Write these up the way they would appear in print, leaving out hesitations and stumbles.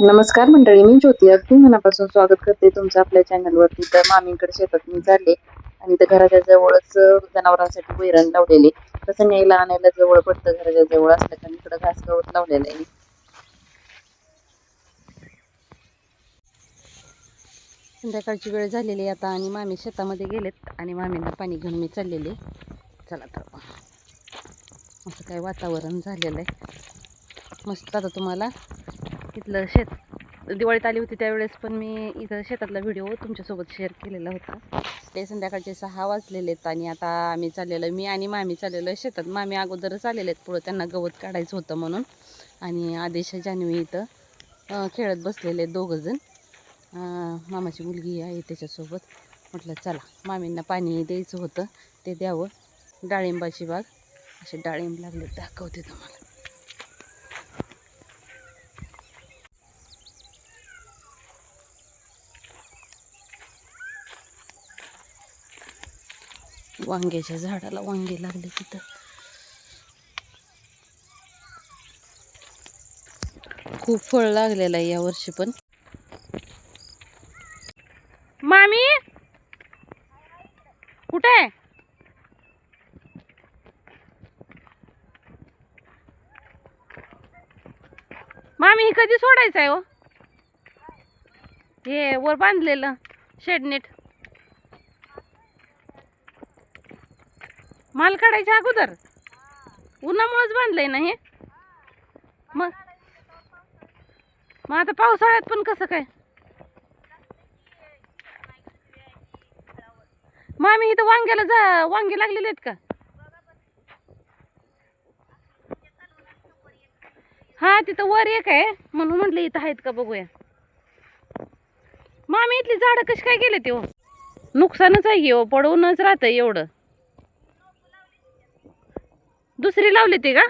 नमस्कार मंडळी, मी ज्योती अगदी मनापासून स्वागत करते तुमचं आपल्या चॅनलवरती. तर मामींकडे शेतात मी चालले आणि तर घराच्या जवळच जनावरांसाठी वैरण लावलेले. तसं न्यायला आणायला जवळ पडतं घराच्या जवळ असलं कारण इकडं घास गवत लावलेलं आहे. संध्याकाळची वेळ झालेली आता आणि मामी शेतामध्ये गेलेत आणि मामींना पाणी घेऊन मी चाललेले. चला तर असं काय वातावरण झालेलं आहे मस्त. आता तुम्हाला इथलं शेत दिवाळीत आली होती त्यावेळेस पण मी इथं शेतातला व्हिडिओ तुमच्यासोबत शेअर केलेला होता. ते संध्याकाळचे 6 वाजलेले आहेत आणि आता आम्ही चाललेलो, मी आणि मामी चाललेलो आहे शेतात. मामी अगोदरच आलेले आहेत पुढं, त्यांना गवत काढायचं होतं म्हणून. आणि आदेश जान्हवी इथं खेळत बसलेले आहेत दोघंजण. मामाची मुलगी आहे त्याच्यासोबत. म्हटलं चला मामींना पाणी द्यायचं होतं ते द्यावं. डाळिंबाची बाग, असे डाळिंब लागले दाखवते तुम्हाला. वांग्याच्या झाडाला वांगे लागले तिथं. खूप फळ लागलेलं आहे यावर्षी पण. मामी कुठे आहे? मामी ही कधी सोडायचं आहे हो? हे वर बांधलेलं शेडनेट माल काढायच्या अगोदर उन्हामुळेच बांधलंय ना हे. मग आता पावसाळ्यात पण कसं काय? मामी इथं वांग्याला वांगे लागलेले आहेत का? हा तिथं वर एक आहे म्हणून म्हटलं इथं आहेत का बघूया. मामी इथली झाडं कशी काय गेले ते हो? नुकसानच आहे हो, पडवूनच राहतं एवढं. दुसरी लावली ते का?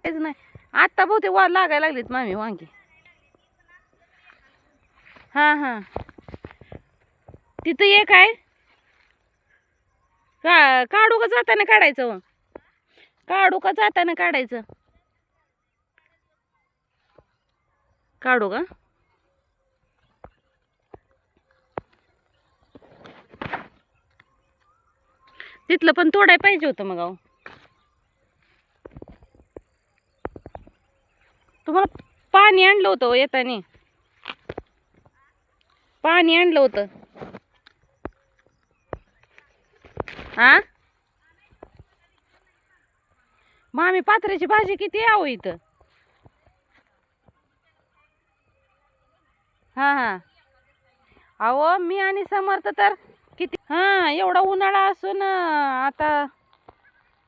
तेच नाही आता बहुतेक लागायला लागलीत मामी वांगी. हा हा तिथं एक आहे का? काढू का जाताना काढायचं? काढू का जाताना काढायचं? काढू का? तिथलं पण तोडाय पाहिजे होतं मग. अहो तुम्हाला पाणी आणलं होतं येताना, पाणी आणलं होतं. हा मामी पात्र्याची भाजी किती यावं इथं. हा हा अहो मी आणि समर्थ तर किती, हा एवढा उन्हाळा असून आता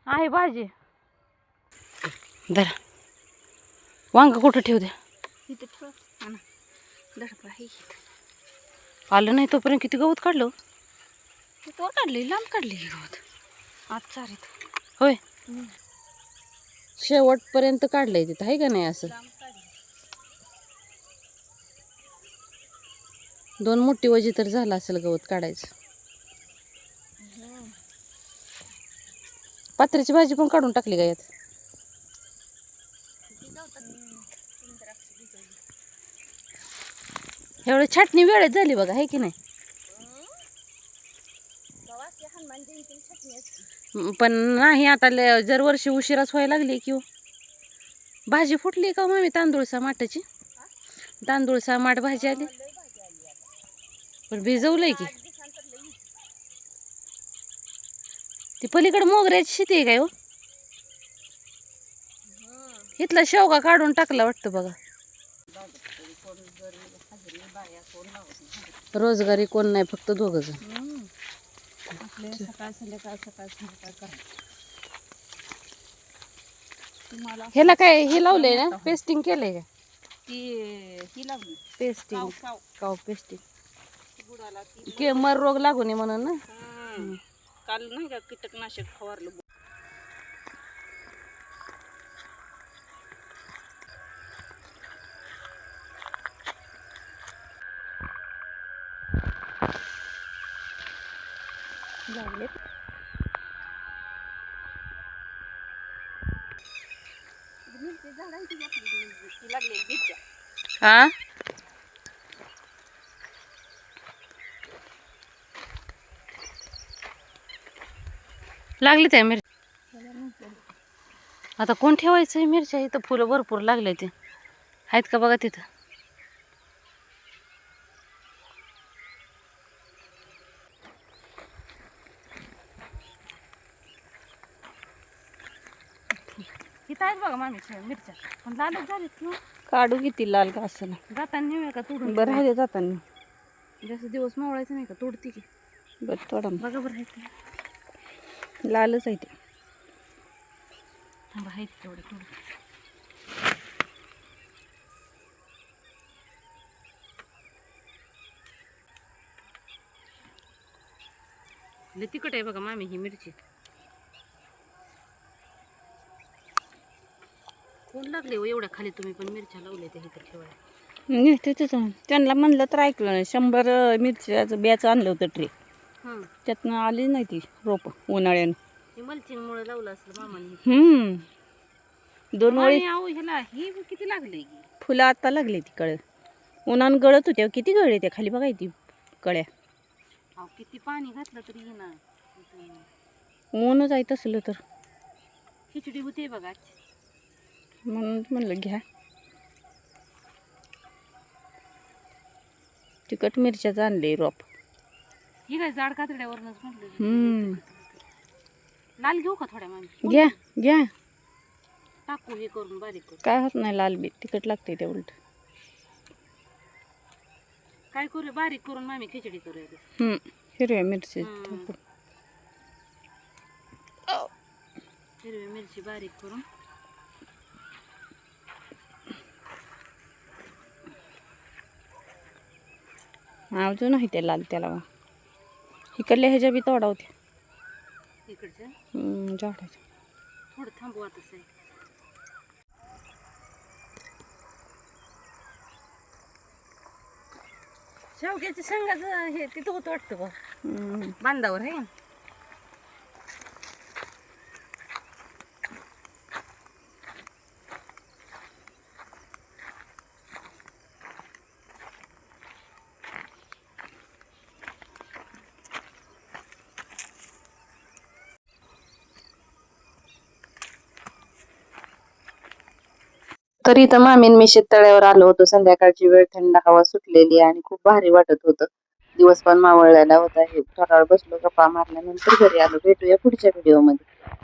आहे भाजी. धरा वांग कुठं ठेवू द्या. इथं ठेव. आलं नाही तोपर्यंत किती गवत काढलं. तो काढली लांब काढली गवत आज चारीत. होय शेवटपर्यंत काढलंय तिथं आहे का नाही असं. 2 मोठी वजी तर झाला असेल गवत काढायचं. पात्र्याची भाजी पण काढून टाकली का यात? एवढं छाटणी वेळेत झाली बघा, आहे की नाही? पण नाही आता जर वर्षी उशिराच व्हायला लागली किंवा भाजी फुटली का मामी? तांदूळसा माठाची तांदूळसा माठ भाजी आली पण भिजवलंय की. ती पलीकडे मोगऱ्याची शेती आहे काय हो? इथला शेवगा काढून टाकला वाटतं बघा. रोजगारी कोण नाही, फक्त दोघं जण. सकाळ संध्याकाळ करा. ह्याला काय हे लावलंय ना, पेस्टिंग केलंय का? ही लावली पेस्टिंग, काव पेस्टिंग. मर रोग लागू नये म्हणून ना. काल नाही का कीटकनाशक फवारलं. हा लागली त्या मिरची आता कोण ठेवायचं मिरच्या इथं फुलं भरपूर लागले ते आहेत का बघा तिथं इथं आहेत बघा मामीच्या मिरच्या पण लालच झालीत ना काढू किती लाल का असं जाताना नेऊया का तोडून बरं आहे जाताना जास्त दिवस मावळायचं नाही का तोडते की बरं तोडा बघा बरं आहे लालच आहे ते आहेत तेवढे तोड लय तिखट आहे बघा मामी ही मिरची कोण लागले हो एवढ्या खाली तुम्ही पण मिरच्या लावल्या त्या इथं ठेवायला तिथंच त्यांना म्हणलं तर ऐकलं नाही 100 मिरच्याचं ब्याचं आणलं होतं ट्रे त्यातनं आली नाही ती रोप उन्हाळ्यानं मल्चिंगमुळे लावलं असलं मामाने 2 वळी ह्याला ही किती लागले फुलं आता लागली ती कळ उन्हानं गळत होत्या किती गळले त्या खाली बघाय ती कळ्या किती पाणी घातलं तरी ना ऊनच आहे तसलं तर खिचडी होते बघा म्हणून म्हणलं घ्या तिखट मिरच्याचं आणले रोप ही काय जाड कातड्यावरच म्हटलं लाल घेऊ का थोड्या मामी घ्या घ्या टाकू हे करून बारीक करू काय होत नाही लाल बी तिखट लागते ते उलट काय करू बारीक करून मामी खिचडी करूया हिरव्या मिरची हिरवी मिरची बारीक करून अजून आहे ते लाल त्याला इकडल्या ह्याच्या बी तोडा होत्या इकडच्या झाडाच्या थोडं थांबवा तसं आहे शेवग्याच्या शेंगाचं हे तिथं होतं वाटतं बा बांधावर आहे तरी तर मामीन मी शेततळ्यावर आलो होतो संध्याकाळची वेळ थंड हवा सुटलेली आणि खूप भारी वाटत होतं दिवस पण मावळलेला होता हे थोडा वेळ बसलो गप्पा मारल्यानंतर घरी आलो भेटूया पुढच्या व्हिडिओ मध्ये